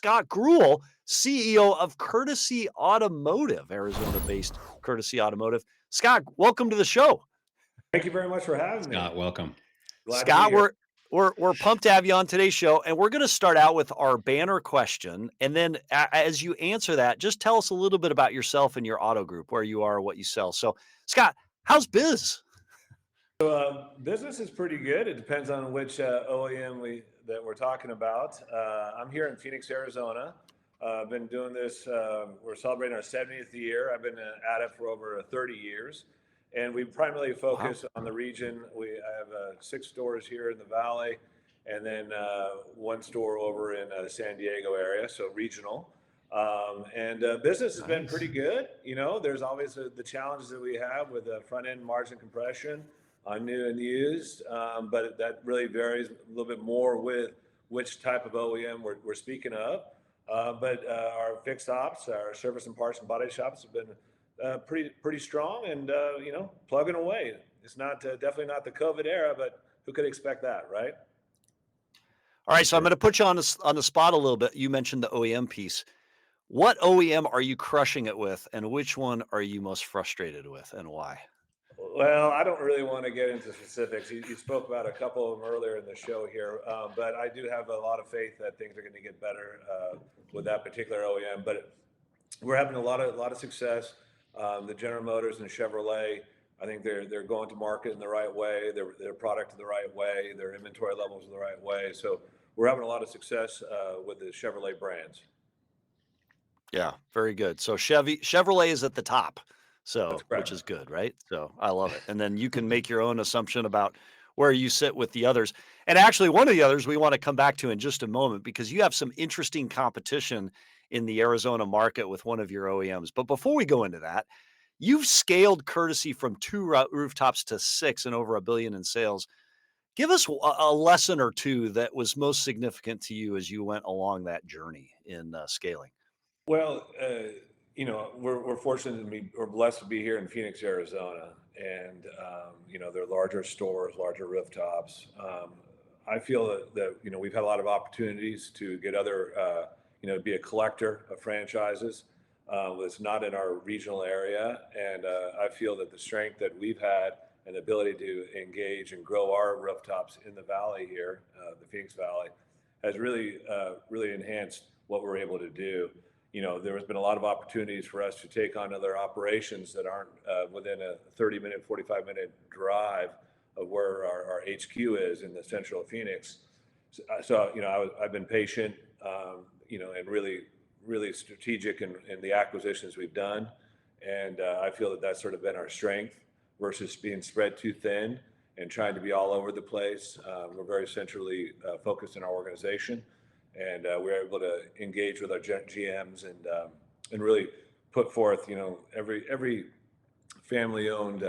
Scott Gruwell, CEO of Courtesy Automotive, Arizona-based Courtesy Automotive. Scott, welcome to the show. Thank you very much for having me. Scott, welcome. Glad to be Scott, here. we're pumped to have you on today's show, and we're going to start out with our banner question, and then as you answer that, just tell us a little bit about yourself and your auto group, where you are, what you sell. So, Scott, how's biz? Business is pretty good. It depends on which OEM that we're talking about. I'm here in Phoenix, Arizona. I've been doing this. We're celebrating our 70th year. I've been at it for over 30 years, and we primarily focus on the region. I have 6 stores here in the Valley, and then 1 store over in the San Diego area, so regional. Business has been pretty good. You know, there's always the challenges that we have with front end margin compression on new and used, but that really varies a little bit more with which type of OEM we're speaking of. Our fixed ops, our service and parts and body shops have been pretty strong and plugging away. It's not definitely not the COVID era, but who could expect that, right? All right, so I'm going to put you on the spot a little bit. You mentioned the OEM piece. What OEM are you crushing it with, and which one are you most frustrated with, and why? Well, I don't really want to get into specifics. You spoke about a couple of them earlier in the show here, but I do have a lot of faith that things are going to get better with that particular OEM. But we're having a lot of success. The General Motors and Chevrolet, I think they're going to market in the right way, their product in the right way, their inventory levels in the right way. So we're having a lot of success with the Chevrolet brands. Yeah, very good. So Chevrolet is at the top, That's so which correct. is good, right? So I love it. And then you can make your own assumption about where you sit with the others. And actually, one of the others we want to come back to in just a moment because you have some interesting competition in the Arizona market with one of your OEMs. But before we go into that, you've scaled Courtesy from 2 rooftops to 6 and over $1 billion in sales. Give us a lesson or two that was most significant to you as you went along that journey in scaling. Well, we're fortunate to be, or blessed to be here in Phoenix, Arizona, and they're larger stores, larger rooftops. I feel that we've had a lot of opportunities to get other, be a collector of franchises that's not in our regional area, and I feel that the strength that we've had and the ability to engage and grow our rooftops in the valley here, the Phoenix Valley, has really enhanced what we're able to do. There has been a lot of opportunities for us to take on other operations that aren't within a 30-minute, 45-minute drive of where our HQ is in the central of Phoenix. I've been patient, and really strategic in the acquisitions we've done. And I feel that that's sort of been our strength versus being spread too thin and trying to be all over the place. We're very centrally focused in our organization. And we're able to engage with our GMs and really put forth, every family-owned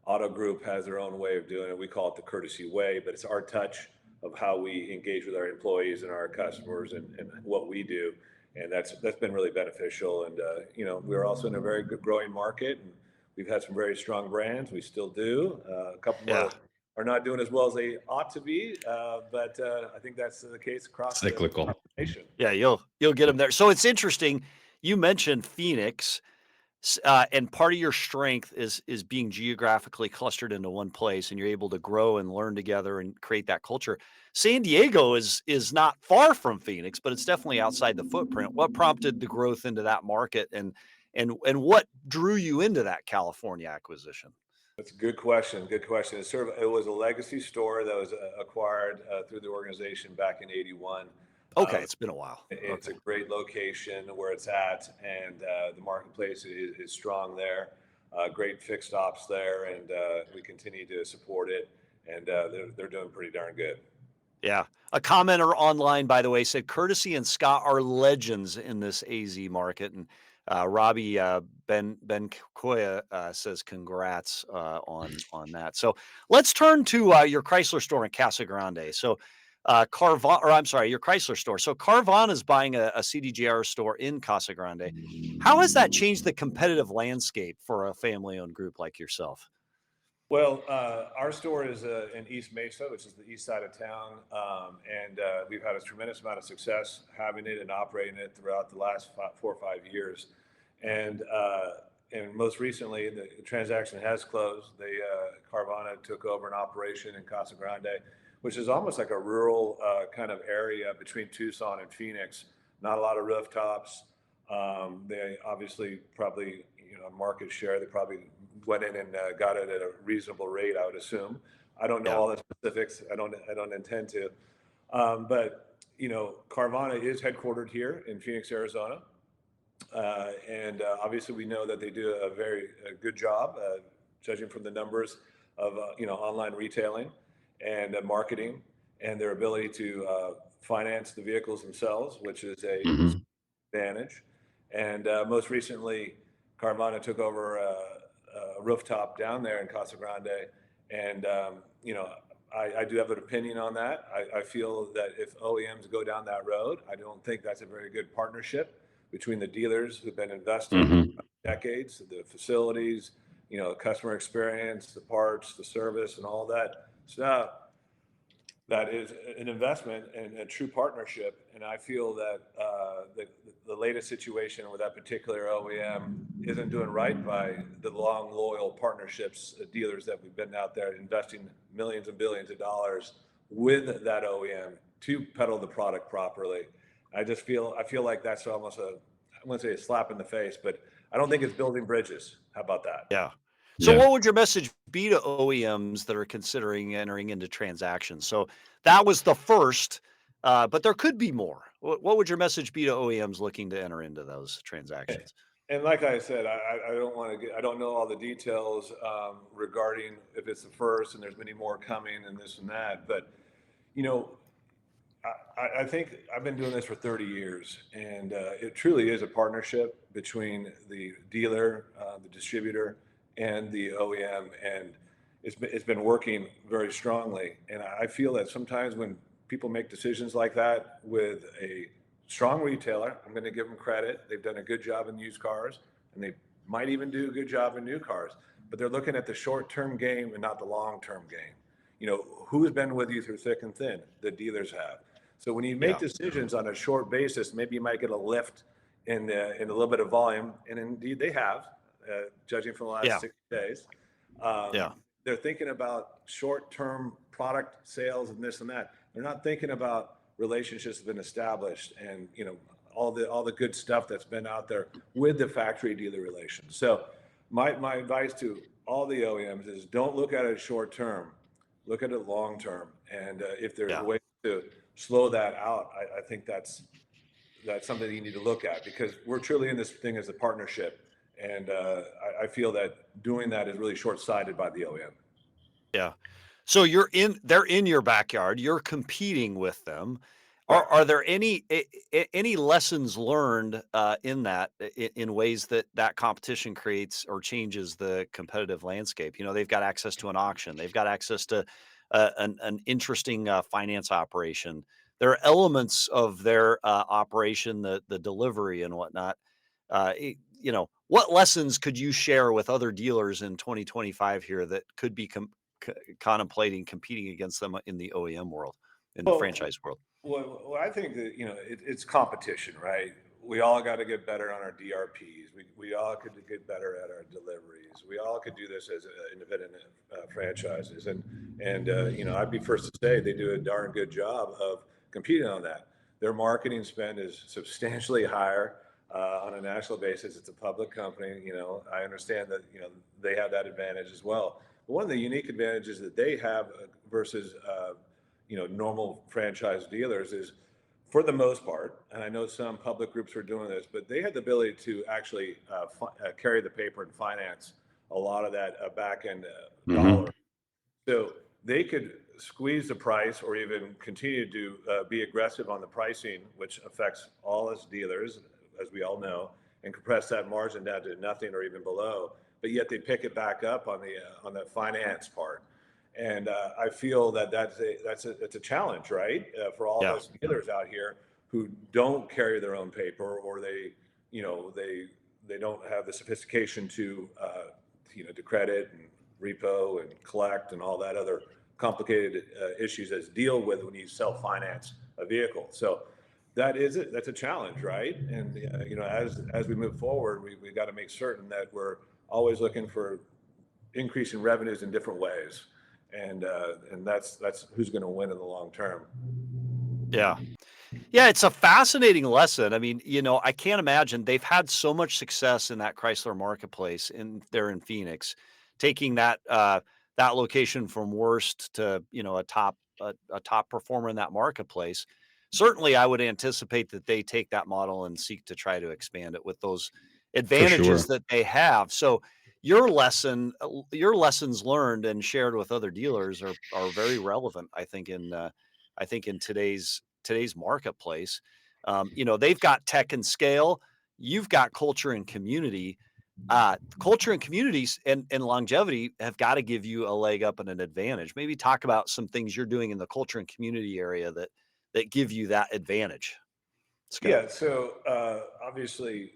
auto group has their own way of doing it. We call it the Courtesy way, but it's our touch of how we engage with our employees and our customers and what we do, and that's been really beneficial. And we're also in a very good growing market, and we've had some very strong brands. We still do. A couple Yeah. more are not doing as well as they ought to be, but I think that's the case across the Cyclical. nation. Yeah, you'll get them there. So it's interesting. You mentioned Phoenix, and part of your strength is being geographically clustered into one place, and you're able to grow and learn together and create that culture. San Diego is not far from Phoenix, but it's definitely outside the footprint. What prompted the growth into that market, and what drew you into that California acquisition? That's a good question. Good question. It was a legacy store that was acquired through the organization back in '81. Okay, it's been a while. It's Okay. a great location where it's at, and the marketplace is strong there. Great fixed ops there, and we continue to support it. And they're doing pretty darn good. Yeah. A commenter online, by the way, said Courtesy and Scott are legends in this AZ market. And Robbie Ben Koya says congrats on that. So let's turn to your Chrysler store in Casa Grande. So your Chrysler store. So Carvana is buying a CDJR store in Casa Grande. How has that changed the competitive landscape for a family-owned group like yourself? Well, our store is in East Mesa, which is the east side of town, and we've had a tremendous amount of success having it and operating it throughout the last 4 or 5 years. And most recently, the transaction has closed. Carvana took over an operation in Casa Grande, which is almost like a rural kind of area between Tucson and Phoenix. Not a lot of rooftops. They obviously probably, market share. They probably went in and got it at a reasonable rate, I would assume. I don't know Yeah. all the specifics. I don't intend to. But Carvana is headquartered here in Phoenix, Arizona. And obviously, we know that they do a very good job, judging from the numbers of online retailing and marketing, and their ability to finance the vehicles themselves, which is a Hmm. advantage. And most recently, Carvana took over a rooftop down there in Casa Grande, and I do have an opinion on that. I feel that if OEMs go down that road, I don't think that's a very good partnership between the dealers who've been investing for Hmm. decades, the facilities, customer experience, the parts, the service, and all that stuff. That is an investment and a true partnership. And I feel that the latest situation with that particular OEM isn't doing right by the long, loyal partnerships, dealers that we've been out there investing millions and billions of dollars with that OEM to peddle the product properly. I feel like that's almost I wouldn't say a slap in the face, but I don't think it's building bridges. How about that? Yeah. So Yeah. what would your message be to OEMs that are considering entering into transactions? So that was the first, but there could be more. What would your message be to OEMs looking to enter into those transactions? And like I said, I don't want to I don't know all the details regarding if it's the first and there's many more coming and this and that. But, you know, I think I've been doing this for 30 years, and it truly is a partnership between the dealer, the distributor, and the OEM. And it's been working very strongly. And I feel that sometimes when people make decisions like that with a strong retailer, I'm going to give them credit. They've done a good job in used cars, and they might even do a good job in new cars. But they're looking at the short-term game and not the long-term game. Who's been with you through thick and thin? The dealers have. So when you make Yeah. decisions on a short basis, maybe you might get a lift in a little bit of volume, and indeed they have, judging from the last Yeah. 6 days. Yeah. They're thinking about short-term product sales and this and that. They're not thinking about relationships that have been established and all the good stuff that's been out there with the factory dealer relations. So my advice to all the OEMs is don't look at it short term, look at it long term. And if there's a Yeah. way to slow that out, I think that's something that you need to look at because we're truly in this thing as a partnership. And I feel that doing that is really short-sighted by the OEM. Yeah. So they're in your backyard, you're competing with them. Right. Are there any lessons learned in that in ways that competition creates or changes the competitive landscape? They've got access to an auction, they've got access to an interesting finance operation. There are elements of their operation, the delivery and whatnot. What lessons could you share with other dealers in 2025 here that could be contemplating competing against them in the OEM world, in the Well, franchise world? well, I think that it's competition, right? We all got to get better on our DRPs. We all could get better at our deliveries. We all could do this as independent franchises, and I'd be first to say they do a darn good job of competing on that. Their marketing spend is substantially higher on a national basis. It's a public company. I understand that they have that advantage as well. But one of the unique advantages that they have versus normal franchise dealers is for the most part, and I know some public groups are doing this, but they had the ability to actually carry the paper and finance a lot of that back end Hmm. dollar. So they could squeeze the price or even continue to be aggressive on the pricing, which affects all us dealers, as we all know, and compress that margin down to nothing or even below. But yet they pick it back up on the finance part. And I feel that it's a challenge, right, for all of Yeah. us dealers out here who don't carry their own paper or they don't have the sophistication to to credit and repo and collect and all that other complicated issues that deal with when you self finance a vehicle. So that is it. That's a challenge, right? And as we move forward, we got to make certain that we're always looking for increasing revenues in different ways, and that's who's going to win in the long term. Yeah. Yeah, it's a fascinating lesson. I mean, I can't imagine they've had so much success in that Chrysler marketplace in there in Phoenix, taking that location from worst to, a top performer in that marketplace. Certainly, I would anticipate that they take that model and seek to try to expand it with those For advantages sure. that they have. So your lessons learned and shared with other dealers are very relevant, I think in today's marketplace. They've got tech and scale. You've got culture and community. Culture and communities and longevity have got to give you a leg up and an advantage. Maybe talk about some things you're doing in the culture and community area that give you that advantage, Scott. Yeah, so obviously,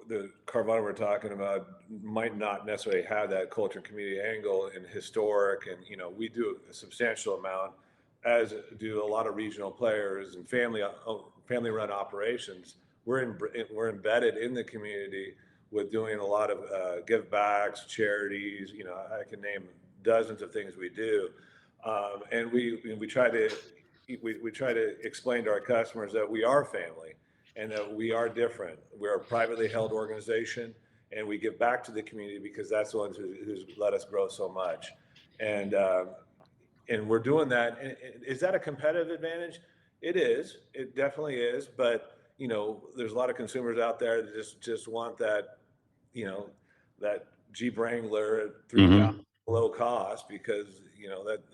the Carvana we're talking about might not necessarily have that culture and community angle and historic, and we do a substantial amount, as do a lot of regional players and family-run operations. We're embedded in the community with doing a lot of give backs, charities. I can name dozens of things we do, and we try to we try to explain to our customers that we are family and that we are different. We're a privately held organization, and we give back to the community because that's the ones who's let us grow so much. And we're doing that. And is that a competitive advantage? It is. It definitely is. But there's a lot of consumers out there that just want that, that Jeep Wrangler at 3,000 Hmm. low cost because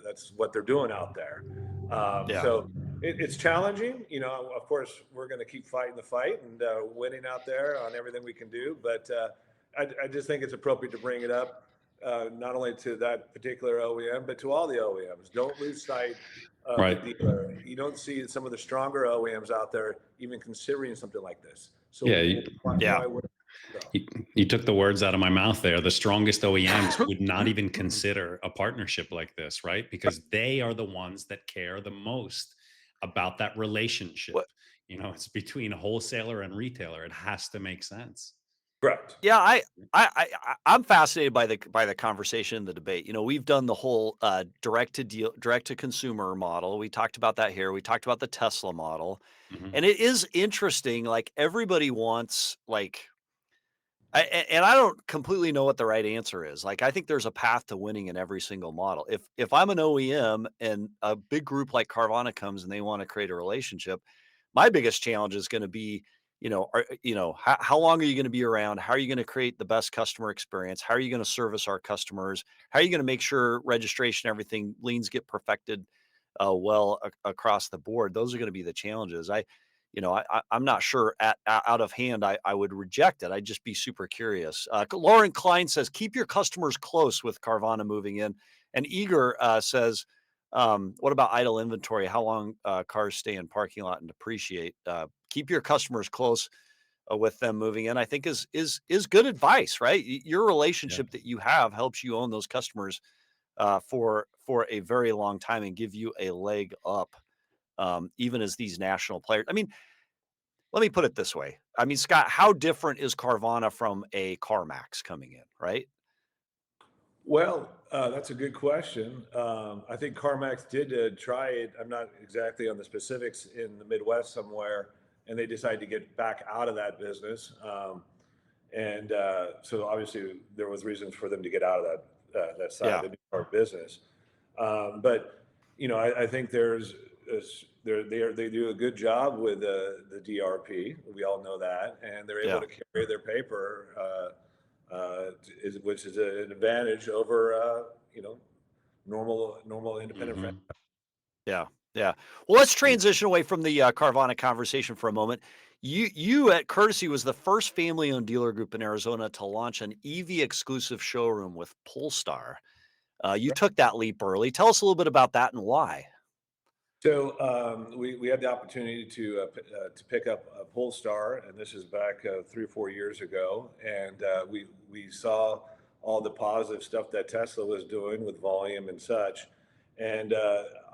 that's what they're doing out there. Yeah. So it's challenging. Of course, we're going to keep fighting the fight and winning out there on everything we can do. But I just think it's appropriate to bring it up, not only to that particular OEM, but to all the OEMs. Don't lose sight of the Right. dealer. You don't see some of the stronger OEMs out there even considering something like this. Yeah. So Yeah. why would so? You, you took the words out of my mouth there. The strongest OEMs would not even consider a partnership like this, right? Because they are the ones that care the most about that relationship. What It's between wholesaler and retailer. It has to make sense. Correct. Yeah, I'm fascinated by the conversation and the debate. We've done the whole direct to consumer model. We talked about that here. We talked about the Tesla model. Hmm. And it is interesting, like everybody wants and I don't completely know what the right answer is. Like I think there's a path to winning in every single model. If I'm an OEM and a big group like Carvana comes and they want to create a relationship, my biggest challenge is going to be, how long are you going to be around? How are you going to create the best customer experience? How are you going to service our customers? How are you going to make sure registration, everything, liens get perfected across the board? Those are going to be the challenges. I'm not sure out of hand. I would reject it. I'd just be super curious. Lauren Klein says, keep your customers close with Carvana moving in. And Eager says, what about idle inventory? How long cars stay in parking lot and depreciate? Keep your customers close with them moving in. I think is good advice, right? Your Yeah. relationship that you have helps you own those customers for a very long time and give you a leg up, even as these national players. I mean, let me put it this way. I mean, Scott, how different is Carvana from a CarMax coming in, right? Well, that's a good question. I think CarMax did try it. I'm not exactly on the specifics in the Midwest somewhere, and they decided to get back out of that business. And so obviously there was reasons for them to get out of that side of Yeah, the new car business. But I think they do a good job with the DRP. We all know that, and they're able yeah, to carry their paper. Which is an advantage over normal independent franchise. Hmm. yeah, yeah. Well, let's transition away from the Carvana conversation for a moment. You at Courtesy was the first family-owned dealer group in Arizona to launch an EV exclusive showroom with Polestar. You took that leap early. Tell us a little bit about that and why. So we had the opportunity to pick up a Polestar, and this is back 3 or 4 years ago, and we saw all the positive stuff that Tesla was doing with volume and such. And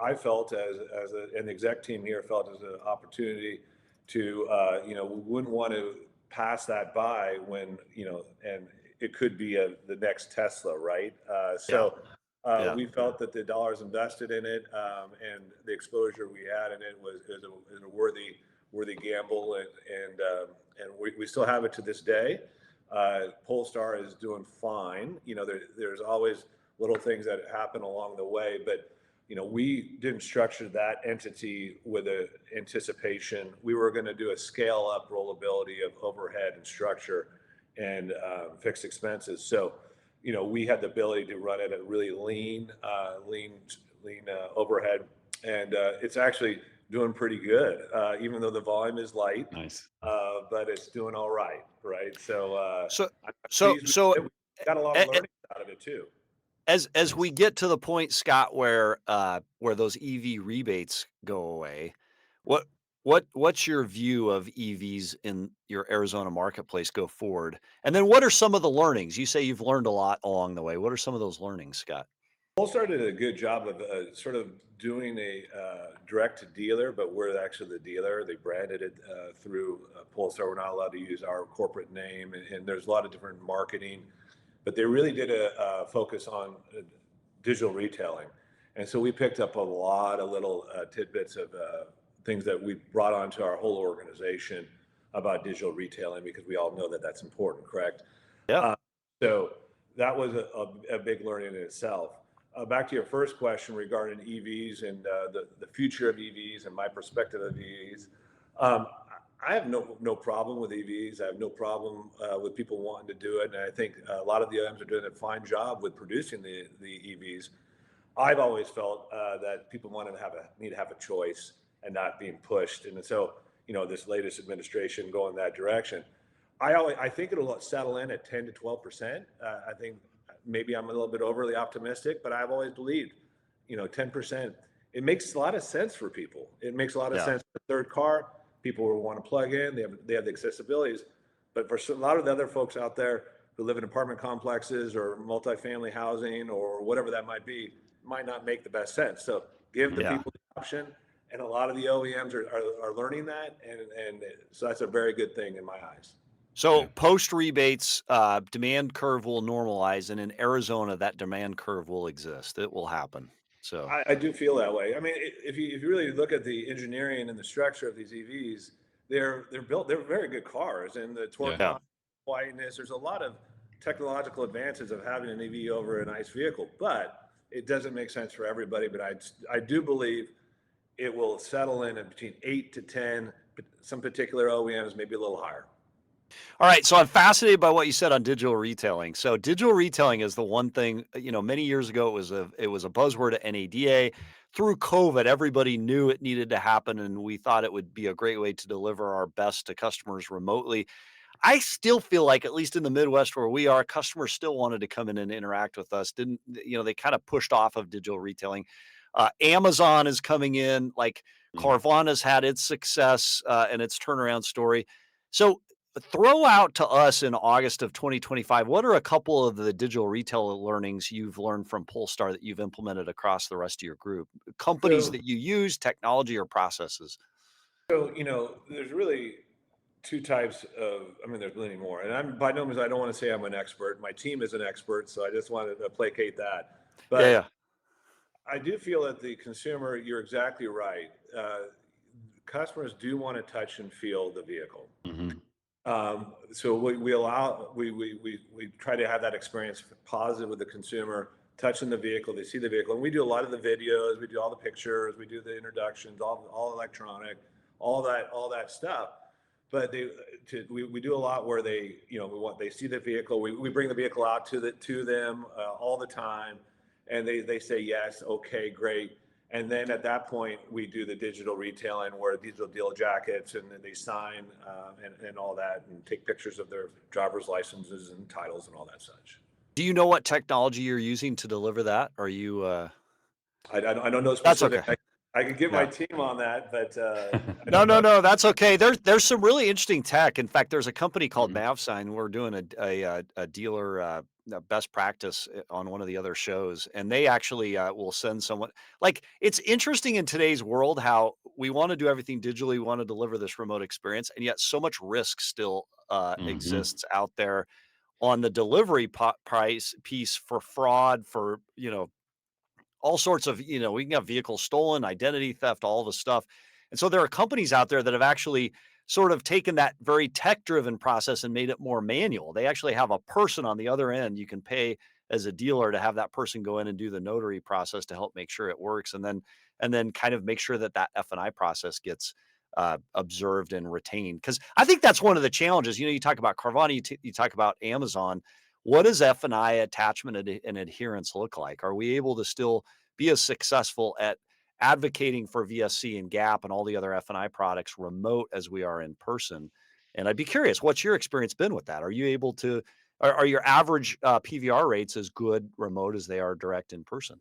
I felt an exec team here felt as an opportunity to, we wouldn't want to pass that by when, and it could be the next Tesla, right? Yeah. Yeah. We felt that the dollars invested in it and the exposure we had in it is a worthy gamble, and we still have it to this day. Polestar is doing fine. There's always little things that happen along the way, but we didn't structure that entity with an anticipation. We were going to do a scale up rollability of overhead and structure and fixed expenses. So, we had the ability to run it at really lean overhead, and it's actually doing pretty good, even though the volume is light. Nice. But it's doing all right, right? So So I'm so pleased so with it. We got a lot of learning out of it too. as we Nice. get to the point, Scott, where those EV rebates go away, what what's your view of EVs in your Arizona marketplace go forward? And then what are some of the learnings? You say you've learned a lot along the way. What are some of those learnings, Scott? Polestar did a good job of sort of doing a direct to dealer, but we're actually the dealer. They branded it through Polestar. We're not allowed to use our corporate name, and there's a lot of different marketing, but they really did a focus on digital retailing. And so we picked up a lot of little tidbits of things that we brought onto our whole organization about digital retailing, because we all know that that's important, correct? Yeah. Uh, so that was a big learning in itself. Back to your first question regarding EVs and the future of EVs and my perspective of EVs. Um, I have no problem with EVs. I have no problem with people wanting to do it, and I think a lot of the OEMs are doing a fine job with producing the EVs. I've always felt that people need to have a choice and not being pushed, and so this latest administration going that direction. I think it'll settle in at 10 to 12%. I think maybe I'm a little bit overly optimistic, but I've always believed, 10%. It makes a lot of sense for people. It makes a lot of Yeah. sense for the third car. People will want to plug in. They have the accessibilities, but for a lot of the other folks out there who live in apartment complexes or multifamily housing or whatever that might not make the best sense. So give the Yeah. people the option, and a lot of the OEMs are learning that, and so that's a very good thing in my eyes. So Yeah. post rebates, demand curve will normalize, and in Arizona, that demand curve will exist. It will happen. So I do feel that way. I mean, if you really look at the engineering and the structure of these EVs, they're very good cars, and the torque, Yeah. yeah. quietness. There's a lot of technological advances of having an EV over an ICE vehicle, but it doesn't make sense for everybody. But I do believe it will settle in at between 8 to 10. Some particular OEMs maybe a little higher. All right, so I'm fascinated by what you said on digital retailing. So digital retailing is the one thing, many years ago it was a buzzword at NADA. Through COVID, everybody knew it needed to happen, and we thought it would be a great way to deliver our best to customers remotely. I still feel like, at least in the Midwest where we are, customers still wanted to come in and interact with us. Didn't, they kind of pushed off of digital retailing. Amazon is coming in, like Mm. Carvana's had its success and its turnaround story. So throw out to us in August of 2025, what are a couple of the digital retail learnings you've learned from Polestar that you've implemented across the rest of your group? Companies So, that you use, technology or processes? there's really two types of, I mean, there's many more. And I'm by no means, I don't want to say I'm an expert. My team is an expert, so I just wanted to placate that. Yeah, But yeah. I do feel that the consumer, you're exactly right. Customers do want to touch and feel the vehicle. Mhm. So we try to have that experience positive with the consumer, touching the vehicle. They see the vehicle, and we do a lot of the videos, we do all the pictures, we do the introductions, all electronic, all that stuff. But we do a lot where they see the vehicle. We bring the vehicle out to them all the time, and they say yes, okay, great. And then at that point, we do the digital retailing where digital deal jackets, and then they sign and all that, and take pictures of their driver's licenses and titles and all that such. Do you know what technology you're using to deliver that? Are you I don't know That's specific. okay. I could get my Yeah. team on that, but I No, don't no, know. no, that's okay. There's some really interesting tech. In fact, there's a company called Mhm. Mavsign. We're doing a dealer best practice on one of the other shows, and they actually will send someone. Like, it's interesting in today's world how we want to do everything digitally. We want to deliver this remote experience, and yet so much risk still Mhm. exists out there on the delivery price piece for fraud, for all sorts of, we can have vehicles stolen, identity theft, all the stuff. And so there are companies out there that have actually sort of taken that very tech driven process and made it more manual. They actually have a person on the other end. You can pay as a dealer to have that person go in and do the notary process to help make sure it works, and then kind of make sure that that F&I process gets observed and retained. Because I think that's one of the challenges. You talk about Carvana, you talk about Amazon. What does F&I attachment and adherence look like? Are we able to still be as successful at advocating for VSC and Gap and all the other F&I products remote as we are in person? And I'd be curious, what's your experience been with that? Are you able to, are your average PVR rates as good remote as they are direct in person?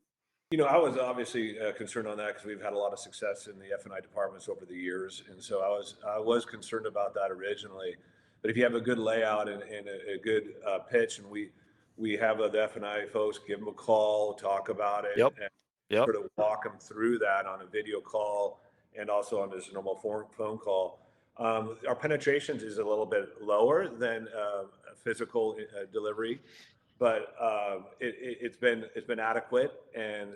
I was obviously concerned on that because we've had a lot of success in the F&I departments over the years, and so I was concerned about that originally. But if you have a good layout and a good pitch, and we have the F&I folks give them a call, talk about it, Yep. and Yep. sort of walk them through that on a video call and also on this normal phone call. Our penetrations is a little bit lower than a physical delivery, but it's been adequate, and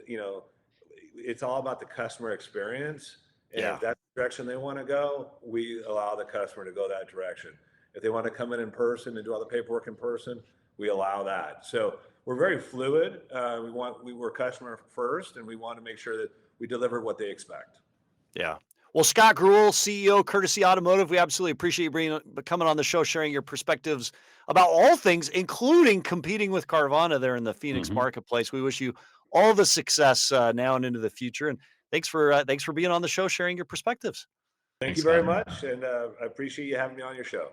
it's all about the customer experience. And Yeah. if that's the direction they want to go, we allow the customer to go that direction. If they want to come in person and do all the paperwork in person, we allow that. So we're very fluid. We're customer first, and we want to make sure that we deliver what they expect. Yeah. Well, Scott Gruwell, CEO, Courtesy Automotive, we absolutely appreciate you coming on the show, sharing your perspectives about all things, including competing with Carvana there in the Phoenix Mhm. marketplace. We wish you all the success now and into the future. And thanks for being on the show, sharing your perspectives. Thank you Thanks, very Scott. much, and I appreciate you having me on your show.